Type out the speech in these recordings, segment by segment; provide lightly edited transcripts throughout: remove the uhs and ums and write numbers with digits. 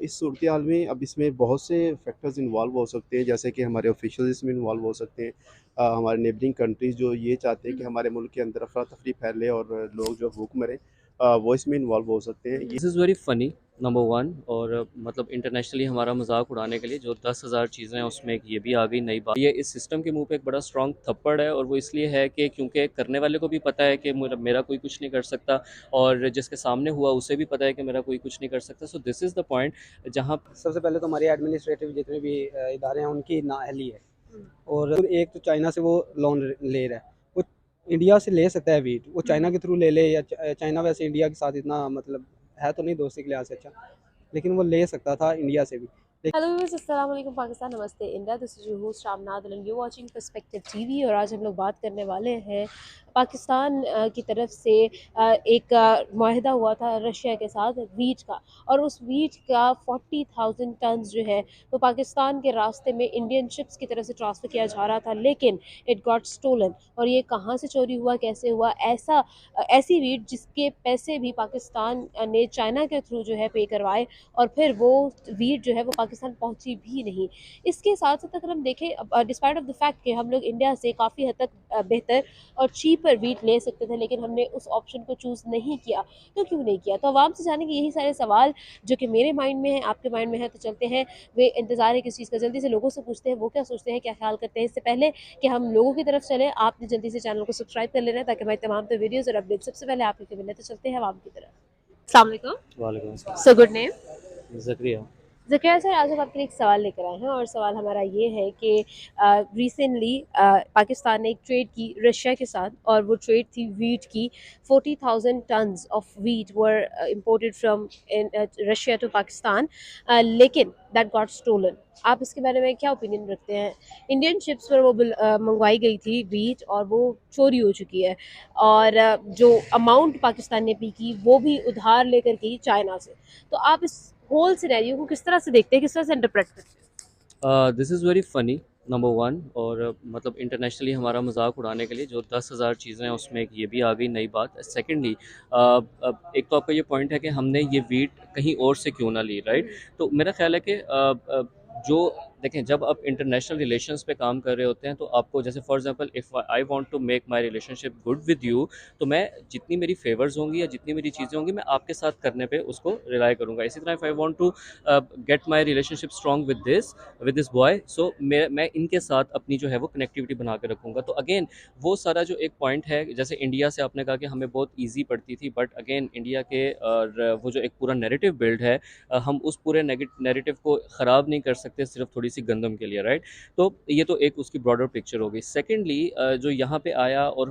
इस सूरत हाल में अब इसमें बहुत से फैक्टर्स इन्वॉल्व हो सकते हैं, जैसे कि हमारे ऑफिशियल इसमें इन्वॉल्व हो सकते हैं। हमारे नेबरिंग कंट्रीज़ जो ये चाहते हैं कि हमारे मुल्क के अंदर अफरा-तफरी फैले और लोग जो भूख मरें, वो इसमें इन्वॉल्व हो सकते हैं। ये this is very funny number one. और मतलब इंटरनेशनली हमारा मजाक उड़ाने के लिए जो 10,000 चीज़ें हैं उसमें एक ये भी आ गई नई बात। ये इस सिस्टम के मुंह पे एक बड़ा स्ट्रॉन्ग थप्पड़ है, और वो इसलिए है कि क्योंकि करने वाले को भी पता है कि मेरा कोई कुछ नहीं कर सकता, और जिसके सामने हुआ उसे भी पता है कि मेरा कोई कुछ नहीं कर सकता। So this is the point जहाँ सबसे पहले तो हमारे एडमिनिस्ट्रेटिव जितने भी इदारे हैं उनकी नाअहली है। और एक तो चाइना से वो लोन ले रहा है, वो इंडिया से ले सकता है वीट, वो चाइना के थ्रू ले ले, या चाइना वैसे इंडिया के साथ इतना मतलब है तो नहीं दोस्ती के लिहाज से अच्छा, लेकिन वो ले सकता था इंडिया से भी। हेलो व्यूअर्स, अस्सलाम वालेकुम पाकिस्तान, नमस्ते India. This is your host Shamnad and you watching Perspective TV. और आज हम लोग बात करने वाले हैं पाकिस्तान की तरफ से एक माहिदा हुआ था रशिया के साथ वीट का, और उस वीट का 40,000 टन जो है वो पाकिस्तान के रास्ते में इंडियन शिप्स की तरफ से ट्रांसफ़र किया जा रहा था, लेकिन इट गॉट स्टोलन। और ये कहाँ से चोरी हुआ, कैसे हुआ, ऐसी वीट जिसके पैसे भी पाकिस्तान ने चाइना के थ्रू जो है पे करवाए, और फिर वो वीट जो है वो पाकिस्तान पहुंची भी नहीं। इसके साथ साथ अगर हम देखें, डिस्पाइट ऑफ द फैक्ट कि हम लोग इंडिया से काफ़ी हद तक बेहतर और चीपर वीट ले सकते थे, लेकिन हमने उस ऑप्शन को चूज़ नहीं किया। तो क्यों नहीं किया? तो आवाम से जानेंगे यही सारे सवाल जो कि मेरे माइंड में है, आपके माइंड में है। तो चलते हैं, वे इंतज़ार है किस चीज़ का, जल्दी से लोगों से पूछते हैं वो क्या सोचते हैं, क्या ख्याल करते हैं। इससे पहले कि हम लोगों की तरफ चलें, आपने जल्दी से चैनल को सब्सक्राइब कर लेना है ताकि हमारी तमाम तो वीडियोज़ और अपडेट सबसे पहले आप लोग को मिले। तो चलते हैं आवाम की तरफ। अस्सलाम वालेकुम। वालेकुम so good name Zakriya. Zakiya sir, आज हम आपके लिए एक सवाल लेकर आए हैं, और सवाल हमारा ये है कि रिसेंटली पाकिस्तान ने एक ट्रेड की रशिया के साथ, और वो ट्रेड थी वीट की। 40,000 tons of wheat were imported from Russia to Pakistan, लेकिन दैट गॉट स्टोलन। आप इसके बारे में क्या ओपिनियन रखते हैं? इंडियन शिप्स पर वो मंगवाई गई थी वीट, और वो चोरी हो चुकी है, और जो अमाउंट पाकिस्तान ने पी की वो भी उधार लेकर की चाइना से। तो आप इस होल सिनेरियो को किस तरह से देखते हैं, किस तरह से इंटरप्रेट करते हैं? This is very funny number one. और मतलब इंटरनेशनली हमारा मजाक उड़ाने के लिए जो 10,000 चीज़ें हैं उसमें एक ये भी आ गई नई बात। सेकेंडली एक तो आपका ये पॉइंट है कि हमने ये वीट कहीं और से क्यों ना ली, राइट? तो मेरा ख्याल है कि जो देखें, जब आप इंटरनेशनल रिलेशंस पे काम कर रहे होते हैं तो आपको, जैसे for example if I want to make my relationship good with you, तो मैं जितनी मेरी फेवर्स होंगी या जितनी मेरी चीज़ें होंगी मैं आपके साथ करने पे उसको रिलाई करूँगा। इसी तरह if I want to get my relationship strong with this boy, so मैं इनके साथ अपनी जो है वो कनेक्टिविटी बना के रखूँगा। तो अगेन वो सारा जो एक पॉइंट है, जैसे इंडिया से आपने कहा कि हमें बहुत ईजी पड़ती थी, बट अगेन इंडिया के और वो जो एक पूरा नैरेटिव बिल्ड है, हम उस पूरे नैरेटिव को ख़राब नहीं कर सकते सिर्फ थोड़ी सी गंदम के लिए, राइट? तो ये तो एक उसकी ब्रॉडर पिक्चर हो गई। सेकेंडली जो यहाँ पे आया और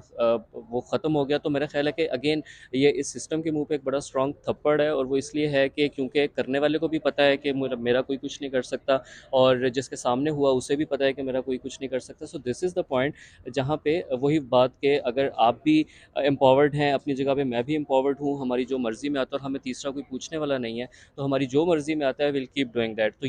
वो ख़त्म हो गया, तो मेरा ख्याल है कि अगेन ये इस सिस्टम के मुंह पे एक बड़ा स्ट्रॉन्ग थप्पड़ है, और वो इसलिए है कि क्योंकि करने वाले को भी पता है कि मेरा कोई कुछ नहीं कर सकता, और जिसके सामने हुआ उसे भी पता है कि मेरा कोई कुछ नहीं कर सकता। So this is the point जहाँ पे वही बात के, अगर आप भी एम्पावर्ड हैं अपनी जगह पे, मैं भी एम्पावर्ड हूँ, हमारी जो मर्ज़ी में आता है और हमें तीसरा कोई पूछने वाला नहीं है, तो हमारी जो मर्ज़ी में आता है विल कीप डूइंग दैट। तो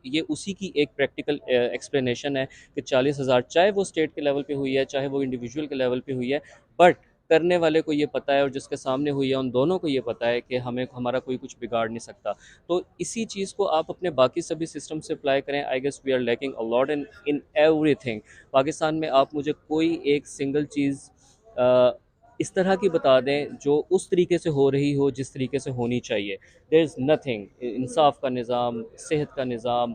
ये उसी की एक प्रैक्टिकल एक्सप्लेनेशन है कि 40,000, चाहे वो स्टेट के लेवल पे हुई है, चाहे वो इंडिविजुअल के लेवल पे हुई है, बट करने वाले को ये पता है और जिसके सामने हुई है उन दोनों को ये पता है कि हमें हमारा कोई कुछ बिगाड़ नहीं सकता। तो इसी चीज़ को आप अपने बाकी सभी सिस्टम से अप्लाई करें। I guess we are lacking a lot in everything. Pakistan में आप मुझे कोई एक सिंगल चीज़ इस तरह की बता दें जो उस तरीके से हो रही हो जिस तरीके से होनी चाहिए। There is nothing. इंसाफ का निज़ाम, सेहत का निज़ाम,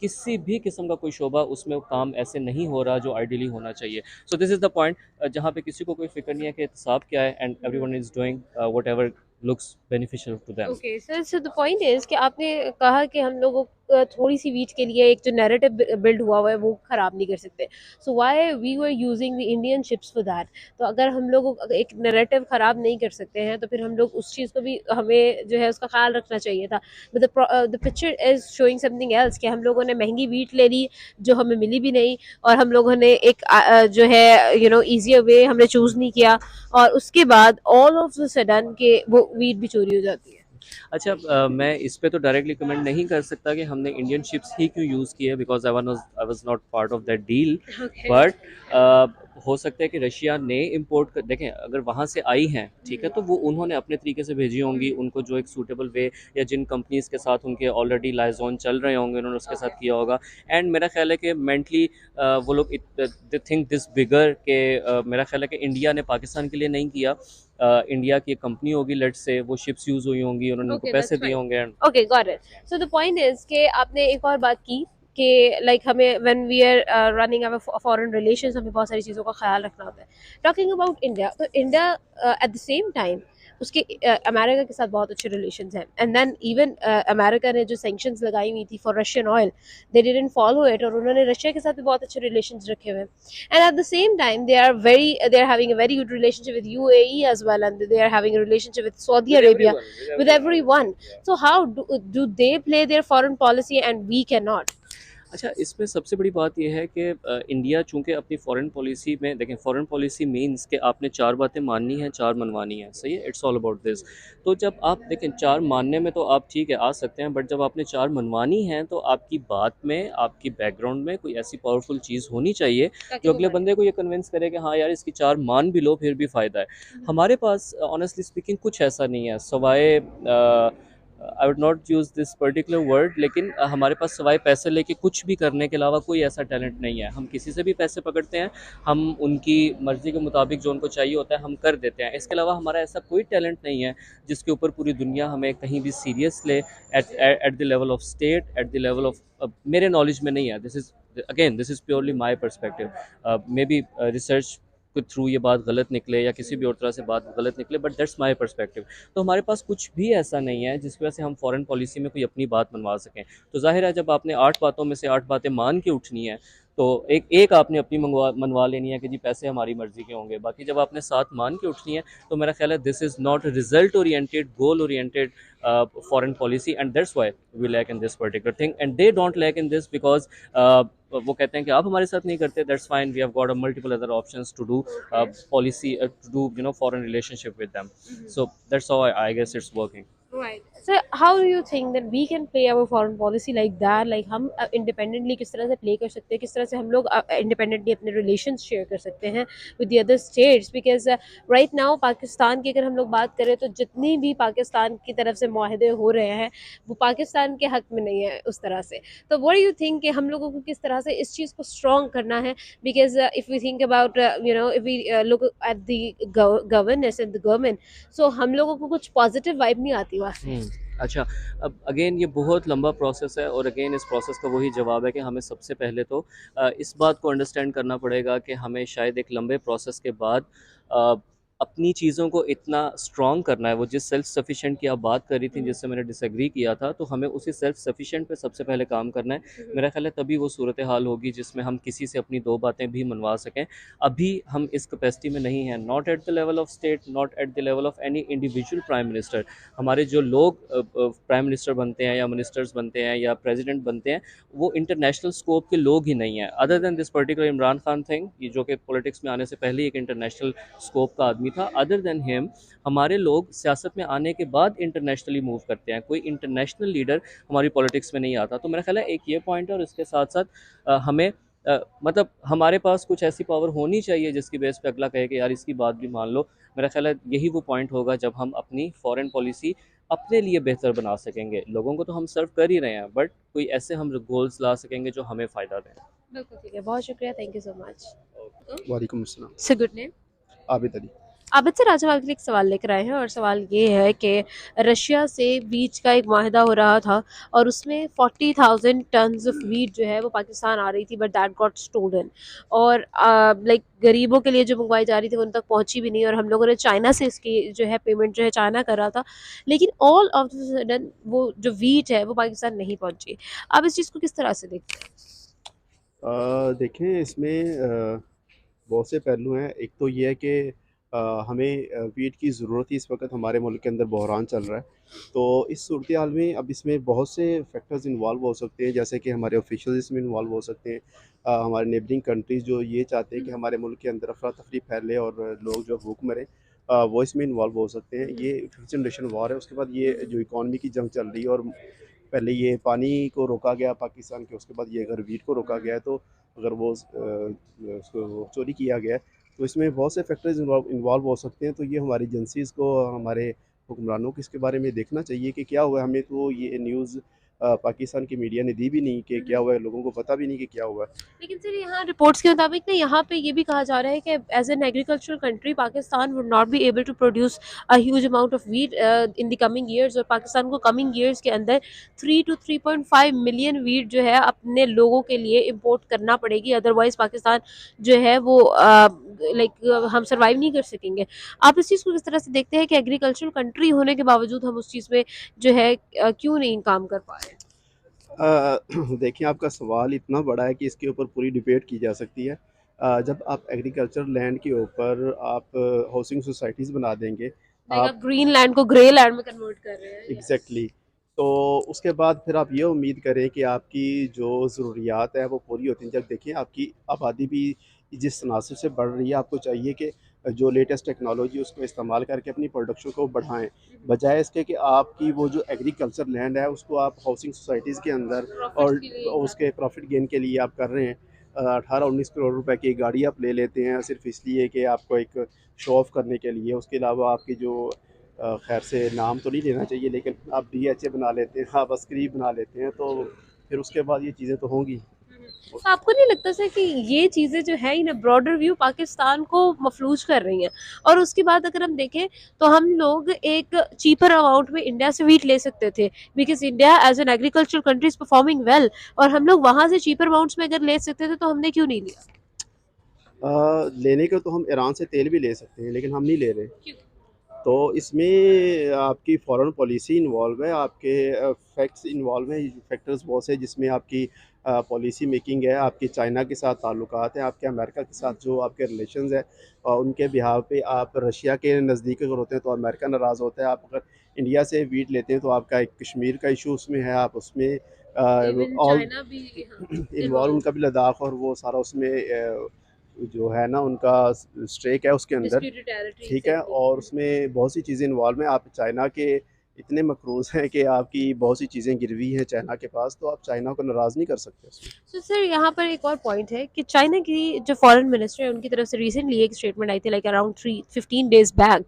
किसी भी किस्म का कोई शोबा उसमें वो काम ऐसे नहीं हो रहा जो आइडियली होना चाहिए। So this is the point जहाँ पे किसी को कोई फ़िक्र नहीं है कि एहतसाब क्या है, and everyone is doing whatever looks beneficial to them. Okay sir, so the point is कि आपने कहा कि हम लोगों थोड़ी सी वीट के लिए एक जो नैरेटिव बिल्ड हुआ हुआ है वो खराब नहीं कर सकते। So why we were using the Indian ships for that? तो अगर हम लोग एक नैरेटिव खराब नहीं कर सकते हैं, तो फिर हम लोग उस चीज़ को भी, हमें जो है उसका ख्याल रखना चाहिए था। But the picture is showing something else, कि हम लोगों ने महंगी वीट ले ली जो हमें मिली भी नहीं, और हम लोगों ने एक जो है ईजियर वे हमने चूज़ नहीं किया, और उसके बाद ऑल ऑफ द सडन के वो वीट भी चोरी हो जाती है। अच्छा, मैं इस पे तो डायरेक्टली कमेंट नहीं कर सकता कि हमने इंडियन शिप्स ही क्यों यूज़ किए, because I was not part of that deal. Okay. But हो सकता है कि रशिया ने इंपोर्ट कर, देखें अगर वहाँ से आई हैं ठीक है, तो वो उन्होंने अपने तरीके से भेजी होंगी, उनको जो एक सूटेबल वे या जिन कंपनीज के साथ उनके ऑलरेडी लाइजॉन चल रहे होंगे उन्होंने उसके साथ किया होगा। एंड मेरा ख्याल है कि मेंटली वो लोग दे थिंक दिस बिगर के मेरा ख्याल है कि इंडिया ने पाकिस्तान के लिए नहीं किया। इंडिया की कंपनी होगी, लेट्स से वो शिप्स यूज़ हुई होंगी, उन्होंने उनको Okay, पैसे that's दिए fine. होंगे। Okay, got it. So the point is कि आपने एक और बात की कि लाइक हमें when we are running our foreign relations हमें बहुत सारी चीज़ों का ख्याल रखना होता है। टॉकिंग अबाउट इंडिया, तो India at the same time उसके अमेरिका के साथ बहुत अच्छे रिलेशंस हैं, एंड देन इवन अमेरिका ने जो सैंक्शंस लगाई हुई थी for Russian oil, they didn't follow it, और उन्होंने रशिया के साथ भी बहुत अच्छे रिलेशंस रखे हुए हैं। And eight the same time they are having a very good relationship with UAE as well, and they are having a relationship with Saudi Arabia, with everyone. So how do they play their foreign policy and we cannot? अच्छा, इसमें सबसे बड़ी बात यह है कि India चूंकि अपनी फॉरेन पॉलिसी में, देखें फॉरेन पॉलिसी मीन्स कि आपने 4 बातें माननी हैं, 4 मनवानी हैं, सही है, इट्स ऑल अबाउट दिस। तो जब आप देखें 4 मानने में तो आप ठीक है आ सकते हैं, बट जब आपने 4 मनवानी हैं तो आपकी बात में, आपकी बैकग्राउंड में कोई ऐसी पावरफुल चीज़ होनी चाहिए ताकि जो वो अगले माने। बंदे को ये कन्विंस करे कि हाँ यार इसकी 4 मान भी लो फिर भी फ़ायदा है। हमारे पास ऑनेस्टली स्पीकिंग कुछ ऐसा नहीं है सवाए I would not use this particular word, लेकिन हमारे पास सवाए पैसे लेके कुछ भी करने के अलावा कोई ऐसा टैलेंट नहीं है। हम किसी से भी पैसे पकड़ते हैं, हम उनकी मर्ज़ी के मुताबिक जो उनको चाहिए होता है हम कर देते हैं। इसके अलावा हमारा ऐसा कोई टैलेंट नहीं है जिसके ऊपर पूरी दुनिया हमें कहीं भी सीरियस ले, at the level of state, at the level of मेरे नॉलेज में नहीं है। This is purely my perspective. May be research के थ्रू ये बात गलत निकले या किसी भी और तरह से बात गलत निकले, बट दैट्स माय पर्सपेक्टिव। तो हमारे पास कुछ भी ऐसा नहीं है जिसकी वजह से हम फॉरेन पॉलिसी में कोई अपनी बात मनवा सकें। तो जाहिर है जब आपने 8 बातों में से 8 बातें मान के उठनी है तो एक एक आपने अपनी मनवा लेनी है कि जी पैसे हमारी मर्जी के होंगे। बाकी जब आपने 7 मान के उठनी है तो मेरा ख्याल है this is not result oriented, goal oriented foreign policy, and that's why we lack in this particular thing, and they don't lack in this because वो कहते हैं कि आप हमारे साथ नहीं करते, that's fine, we have got a multiple other options to do policy to do foreign relationship with them. So that's how I guess it's working. Right. So how do you think that we can play our foreign policy like that? Like हम independently किस तरह से play कर सकते हैं, किस तरह से हम लोग independently अपने relations share कर सकते हैं with the other states? Because right now Pakistan की अगर हम लोग बात करें तो जितनी भी पाकिस्तान की तरफ से मुआहदे हो रहे हैं वो पाकिस्तान के हक में नहीं है उस तरह से। तो what do you think कि हम लोगों को किस तरह से इस चीज़ को strong करना है? Because if we think about if we look at the governance and the government, so हम लोगों को कुछ positive vibe नहीं आती वहाँ से। अच्छा, अब अगेन ये बहुत लंबा प्रोसेस है और अगेन इस प्रोसेस का वही जवाब है कि हमें सबसे पहले तो इस बात को अंडरस्टैंड करना पड़ेगा कि हमें शायद एक लंबे प्रोसेस के बाद अ, अपनी चीज़ों को इतना स्ट्रॉन्ग करना है। वो जिस सेल्फ सफिशिएंट की आप बात कर रही थी जिससे मैंने डिसएग्री किया था, तो हमें उसी सेल्फ सफिशिएंट पे सबसे पहले काम करना है। मेरा ख्याल है तभी वो सूरत हाल होगी जिसमें हम किसी से अपनी 2 बातें भी मनवा सकें। अभी हम इस कैपेसिटी में नहीं हैं, not at the level of state, not at the level of any individual prime minister. हमारे जो लोग प्राइम मिनिस्टर बनते हैं या मिनिस्टर्स बनते हैं या प्रेसिडेंट बनते हैं वो इंटरनेशनल स्कोप के लोग ही नहीं हैं। Other than this particular Imran Khan thing, ये जो कि पॉलिटिक्स में आने से पहले एक इंटरनेशनल स्कोप का आदमी था, अदर देन हिम हमारे लोग सियासत में आने के बाद इंटरनेशनली मूव करते हैं। कोई इंटरनेशनल लीडर हमारी पॉलिटिक्स में नहीं आता। तो मेरा ख्याल है एक ये पॉइंट है, और इसके साथ साथ हमें मतलब हमारे पास कुछ ऐसी पावर होनी चाहिए जिसकी बेस पे अगला कहे कि यार इसकी बात भी मान लो। मेरा ख्याल है यही वो पॉइंट होगा जब हम अपनी फॉरेन पॉलिसी अपने लिए बेहतर बना सकेंगे। लोगों को तो हम सर्व कर ही रहे हैं, बट कोई ऐसे हम गोल्स ला सकेंगे जो हमें फ़ायदा दें। बिल्कुल ठीक है, बहुत शुक्रिया, थैंक यू सो मच। वालेकुम अस्सलाम। सो good name Abid Ali. Abid sir, आज हम आपके लिए एक सवाल लेकर आए हैं, और सवाल ये है कि रशिया से वीट का एक माहिदा हो रहा था और उसमें 40,000 टन्स ऑफ वीट जो है वो पाकिस्तान आ रही थी, बट दैट गॉट स्टोलन, और लाइक गरीबों के लिए जो मंगवाई जा रही थी वो उन तक पहुंची भी नहीं, और हम लोगों ने चाइना से इसकी जो है पेमेंट जो है चाइना कर रहा था, लेकिन ऑल ऑफ द सडन वो जो वीट है वो पाकिस्तान नहीं पहुंची। आप इस चीज़ को किस तरह से देखते हैं? देखें इसमें बहुत से पहलू हैं। एक तो ये है कि हमें वीट की ज़रूरत ही इस वक्त हमारे मुल्क के अंदर बहरान चल रहा है। तो इस सूरत हाल में अब इसमें बहुत से फैक्टर्स इन्वॉल्व हो सकते हैं, जैसे कि हमारे ऑफिशियल इसमें इन्वॉल्व हो सकते हैं। हमारे नेबरिंग कंट्रीज़ जो ये चाहते हैं कि हमारे मुल्क के अंदर अफरा तफरी फैले और लोग जो भूख मरें, वो इसमें इन्वॉल्व हो सकते हैं। ये फिफ्थ जनरेशन वॉर है। उसके बाद ये जो इकॉनमी की जंग चल रही है, और पहले ये पानी को रोका गया पाकिस्तान के, उसके बाद ये अगर वीट को रोका गया है, तो अगर वो उसको चोरी किया गया है, तो इसमें बहुत से फैक्टर्स इन्वॉल्व हो सकते हैं। तो ये हमारी एजेंसीज़ को, हमारे हुक्मरानों को इसके बारे में देखना चाहिए कि क्या हुआ है। हमें तो ये न्यूज़ पाकिस्तान की मीडिया ने दी भी नहीं कि क्या हुआ है, लोगों को पता भी नहीं कि क्या हुआ है। लेकिन सर यहाँ रिपोर्ट्स के मुताबिक ना यहाँ पे ये भी कहा जा रहा है कि as an agricultural country Pakistan would not be able to produce a huge amount of wheat in the coming years, और पाकिस्तान को कमिंग ईयर्स के अंदर 3 to 3.5 मिलियन वीट जो है अपने लोगों के लिए इंपोर्ट करना पड़ेगी, अदरवाइज पाकिस्तान जो है वो लाइक हम सर्वाइव नहीं कर सकेंगे। आप इस चीज़ को किस तरह से देखते हैं कि एग्रीकल्चरल कंट्री होने के बावजूद हम उस चीज़ में जो है क्यों नहीं काम कर पा रहे हैं? देखिए, आपका सवाल इतना बड़ा है कि इसके ऊपर पूरी डिबेट की जा सकती है। जब आप एग्रीकल्चर लैंड के ऊपर आप हाउसिंग सोसाइटीज़ बना देंगे, लाइक आप आप ग्रीन लैंड को ग्रे लैंड में कन्वर्ट कर रहे हैं। एग्जैक्टली तो उसके बाद फिर आप ये उम्मीद करें कि आपकी जो ज़रूरियात है वो पूरी होती हैं। जब देखिए आपकी आबादी भी जिस तनासब से बढ़ रही है, आपको चाहिए कि जो लेटेस्ट टेक्नोलॉजी उसको इस्तेमाल करके अपनी प्रोडक्शन को बढ़ाएं, बजाय इसके कि आपकी वो जो एग्रीकल्चर लैंड है उसको आप हाउसिंग सोसाइटीज़ के अंदर प्रॉफिट्स और के लिए उसके प्रॉफिट गेन के लिए आप कर रहे हैं। 18-19 करोड़ रुपए की गाड़ी आप ले लेते हैं सिर्फ इसलिए कि आपको एक शो ऑफ करने के लिए। उसके अलावा आपकी जो खैर से नाम तो नहीं लेना चाहिए, लेकिन आप DHA बना लेते हैं, आप अस्क्री बना लेते हैं, तो फिर उसके बाद ये चीज़ें तो होंगी। तो आपको नहीं लगता सर कि ये चीज़ें जो है इन ब्रॉडर व्यू पाकिस्तान को मफलूज कर रही हैं? और उसके बाद अगर हम देखें तो हम लोग एक चीपर अमाउंट में इंडिया से वीट ले सकते थे, because India as an agriculture country is performing well, और हम लोग वहां से चीपर अमाउंट्स में अगर ले सकते थे तो हमने क्यों नहीं लिया? लेने को तो हम ईरान से तेल भी ले सकते हैं, लेकिन हम नहीं ले रहे। क्यों? तो इसमें आपकी फॉरेन पॉलिसी इन्वॉल्व है, आपके फैक्ट्स इन्वॉल्व हैं, फैक्टर्स बहुत से जिसमें आपकी पॉलिसी मेकिंग है, आपकी चाइना के साथ ताल्लुकात हैं, आपके अमेरिका के साथ जो आपके रिलेशंस हैं, और उनके बिहाव पे आप रशिया के नज़दीक अगर होते हैं तो अमेरिका नाराज़ होता है। आप अगर इंडिया से वीट लेते हैं तो आपका एक कश्मीर का इशू उसमें है, आप उसमें इवन ऑल चाइना भी इन्वॉल्व, उनका भी लद्दाख और वो सारा उसमें जो है ना उनका स्टेक है उसके अंदर। डिस्प्यूटेड टेरिटरी, ठीक है, और उसमें बहुत सी चीज़ें इन्वॉल्व हैं। आप चाइना के इतने मकरूज़ हैं कि आपकी बहुत सी चीज़ें गिरवी हैं चाइना के पास, तो आप चाइना को नाराज़ नहीं कर सकते उसमें। तो सर यहाँ पर एक और पॉइंट है कि चाइना की जो फॉरेन मिनिस्टर है उनकी तरफ से रिसेंटली एक स्टेटमेंट आई थी, लाइक अराउंड 15 डेज बैक,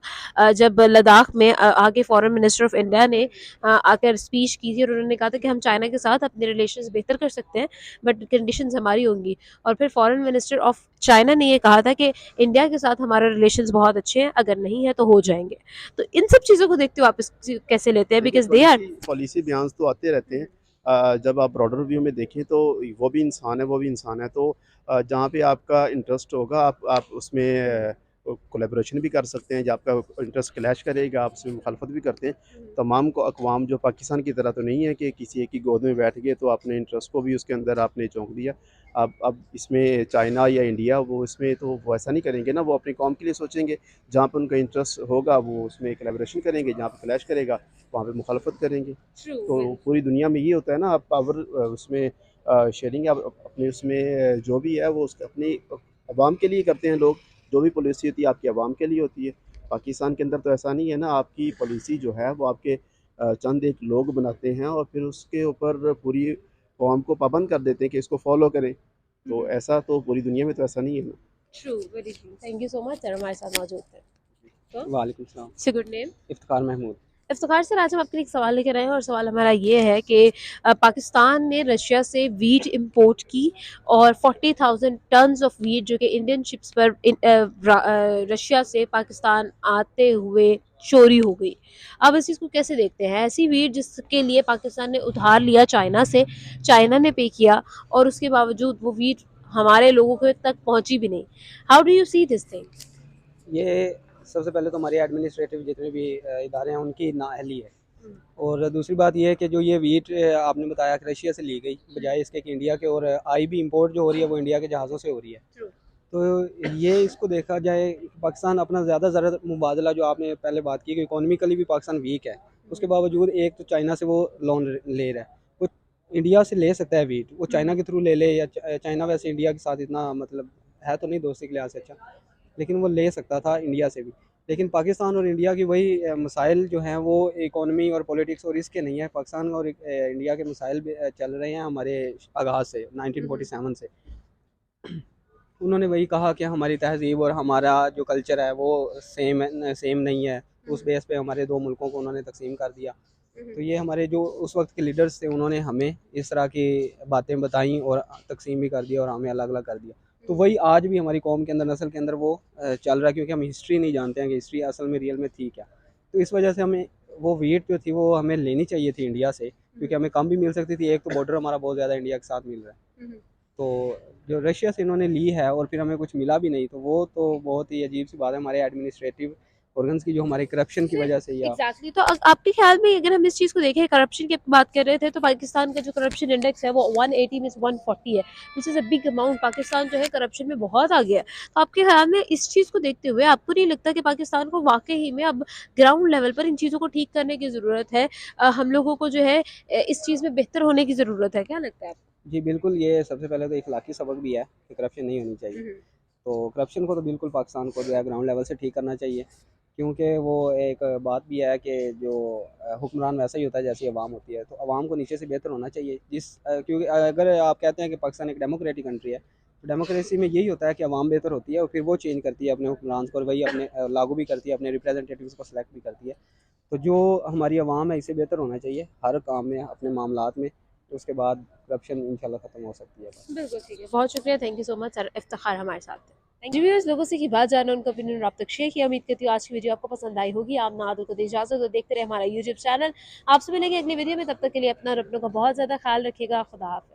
जब लद्दाख में आगे फॉरेन मिनिस्टर ऑफ इंडिया ने आकर स्पीच की थी और उन्होंने कहा था कि हम चाइना के साथ अपने रिलेशंस बेहतर कर सकते हैं, बट कंडीशंस हमारी होंगी। और फिर फॉरेन मिनिस्टर ऑफ चाइना ने ये कहा था कि इंडिया के साथ हमारे रिलेशंस बहुत अच्छे हैं, अगर नहीं है तो हो जाएंगे। तो इन सब चीज़ों को देखते हुए आप इस कैसे लेते हैं, देखिए, बिकॉज दे आर पॉलिसी बयान तो आते रहते हैं। जब आप ब्रॉडर व्यू में देखें तो वो भी इंसान है, वो भी इंसान है। तो जहाँ पे आपका इंटरेस्ट होगा आप उसमें कोलैबोरेशन भी कर सकते हैं। जब आपका इंटरेस्ट क्लैश करेगा आप उसमें मुखालफत भी करते हैं। तमाम को अक़वाम जो पाकिस्तान की तरह तो नहीं है कि किसी एक की गोद में बैठ गए तो अपने इंटरेस्ट को भी उसके अंदर आपने झोंक दिया। अब इसमें चाइना या इंडिया वो इसमें तो वो ऐसा नहीं करेंगे ना, वो अपनी कौम के लिए सोचेंगे। जहाँ पर उनका इंटरेस्ट होगा वो उसमें कोलैबोरेशन करेंगे, जहाँ पर क्लैश करेगा वहाँ पे मुखालफत करेंगे। तो पूरी दुनिया में ये होता है ना, आप पावर उसमें शेयरिंग आप अपने उसमें जो भी है वो उसके अपनी आवाम के लिए करते हैं लोग। जो भी पॉलिसी होती है आपकी आवाम के लिए होती है। पाकिस्तान के अंदर तो ऐसा नहीं है ना, आपकी पॉलिसी जो है वो आपके चंद एक लोग बनाते हैं और फिर उसके ऊपर पूरी कौम को पाबंद कर देते हैं कि इसको फॉलो करें। तो ऐसा तो पूरी दुनिया में तो ऐसा नहीं है ना। True, very true. Thank you so much sir, हमारे साथ मौजूद थे। वालेकुम सलाम। So good name? Iftikhar Mahmood. Iftikhar sir, आज हम आपके लिए एक सवाल लेकर आए हैं और सवाल हमारा ये है कि पाकिस्तान ने रशिया से वीट इंपोर्ट की और 40,000 टन्स ऑफ वीट जो कि इंडियन शिप्स पर रशिया से पाकिस्तान आते हुए चोरी हो गई। अब इस चीज़ को कैसे देखते हैं? ऐसी वीट जिसके लिए पाकिस्तान ने उधार लिया चाइना से, चाइना ने पे किया, और उसके बावजूद वो वीट हमारे लोगों के तक पहुंची भी नहीं। How do you see this thing? ये सबसे पहले तो हमारे एडमिनिस्ट्रेटिव जितने भी इदारे हैं उनकी नाअहली है। और दूसरी बात ये है कि जो ये वीट आपने बताया कि रशिया से ली गई, बजाय इसके कि इंडिया के, और आई भी इंपोर्ट जो हो रही है वो इंडिया के जहाज़ों से हो रही है। True. तो ये इसको देखा जाए, पाकिस्तान अपना ज़्यादा ज़रा मुबादला जो आपने पहले बात की कि इकोनॉमिकली भी पाकिस्तान वीक है, उसके बावजूद एक तो चाइना से वो लोन ले रहा है। वो इंडिया से ले सकता है वीट, वो चाइना के थ्रू ले ले, या चाइना वैसे इंडिया के साथ इतना मतलब है तो नहीं दोस्ती के लिहाज से अच्छा, लेकिन वो ले सकता था इंडिया से भी। लेकिन पाकिस्तान और इंडिया की वही मसाइल जो हैं वो इकोनॉमी और पॉलिटिक्स और इसके नहीं है। पाकिस्तान और इंडिया के मसाइल भी चल रहे हैं हमारे आगाज़ से 1947 से। उन्होंने वही कहा कि हमारी तहज़ीब और हमारा जो कल्चर है वो सेम नहीं है, तो उस बेस पे हमारे दो मुल्कों को उन्होंने तकसीम कर दिया। तो ये हमारे जो उस वक्त के लीडर्स थे उन्होंने हमें इस तरह की बातें बताई और तकसीम भी कर दिया और हमें अलग अलग कर दिया। तो वही आज भी हमारी कौम के अंदर, नस्ल के अंदर वो चल रहा है, क्योंकि हम हिस्ट्री नहीं जानते हैं कि हिस्ट्री असल में रियल में थी क्या। तो इस वजह से हमें वो वीट जो थी वो हमें लेनी चाहिए थी इंडिया से, क्योंकि हमें कम भी मिल सकती थी। एक तो बॉर्डर हमारा बहुत ज़्यादा इंडिया के साथ मिल रहा है, तो जो रशिया से इन्होंने ली है और फिर हमें कुछ मिला भी नहीं, तो वो तो बहुत ही अजीब सी बात है हमारे एडमिनिस्ट्रेटिव ऑर्गन्स की, जो हमारे करप्शन की वजह से। या एग्जैक्टली तो आपके ख्याल में अगर हम इस चीज़ को देखें, करप्शन की बात कर रहे थे, तो पाकिस्तान का जो करप्शन इंडेक्स है वो 180 में से 140 है, which is a big amount. Pakistan जो है करप्शन में बहुत आगे है। तो आपके ख्याल में इस चीज़ को देखते हुए आपको नहीं लगता कि पाकिस्तान को वाकई ही में अब ग्राउंड लेवल पर इन चीज़ों को ठीक करने की ज़रूरत है? हम लोगों को जो है इस चीज़ में बेहतर होने की ज़रूरत है, क्या लगता है आपको? जी बिल्कुल, ये सबसे पहले तो इखलाकी सबक भी है कि करप्शन नहीं होनी चाहिए। तो करप्शन को तो बिल्कुल पाकिस्तान को जो है ग्राउंड लेवल से ठीक करना चाहिए, क्योंकि वो एक बात भी है कि जो हुक्मरान वैसा ही होता है जैसी आवाम होती है, तो आवाम को नीचे से बेहतर होना चाहिए। क्योंकि अगर आप कहते हैं कि पाकिस्तान एक डेमोक्रेटिक कंट्री है, तो डेमोक्रेसी में यही होता है कि आवाम बेहतर होती है और फिर वो चेंज करती है अपने हुक्मरान को, और वही अपने लागू भी करती है, अपने रिप्रेजेंटेटिव्स को सेलेक्ट भी करती है। तो जो हमारी आवाम है इसे बेहतर होना चाहिए हर काम में, अपने मामलात में, तो उसके बाद करप्शन इंशाल्लाह ख़त्म हो सकती है। बिल्कुल ठीक है, बहुत शुक्रिया, thank you so much sir, Iftikhar हमारे साथ थे। जी व्यूअर्स, लोगों से की बात जाना, उनका ओपिनियन और आप तक शेयर किया। उम्मीद करती हूँ आज की वीडियो आपको पसंद आई होगी। आप नादुल को दे इजाज़त और देखते रहे हमारा यूट्यूब चैनल। आपसे मिलेंगे अगली वीडियो में, तब तक के लिए अपना और अपनों का बहुत ज़्यादा ख्याल रखिएगा। खुदा हाफ़िज़।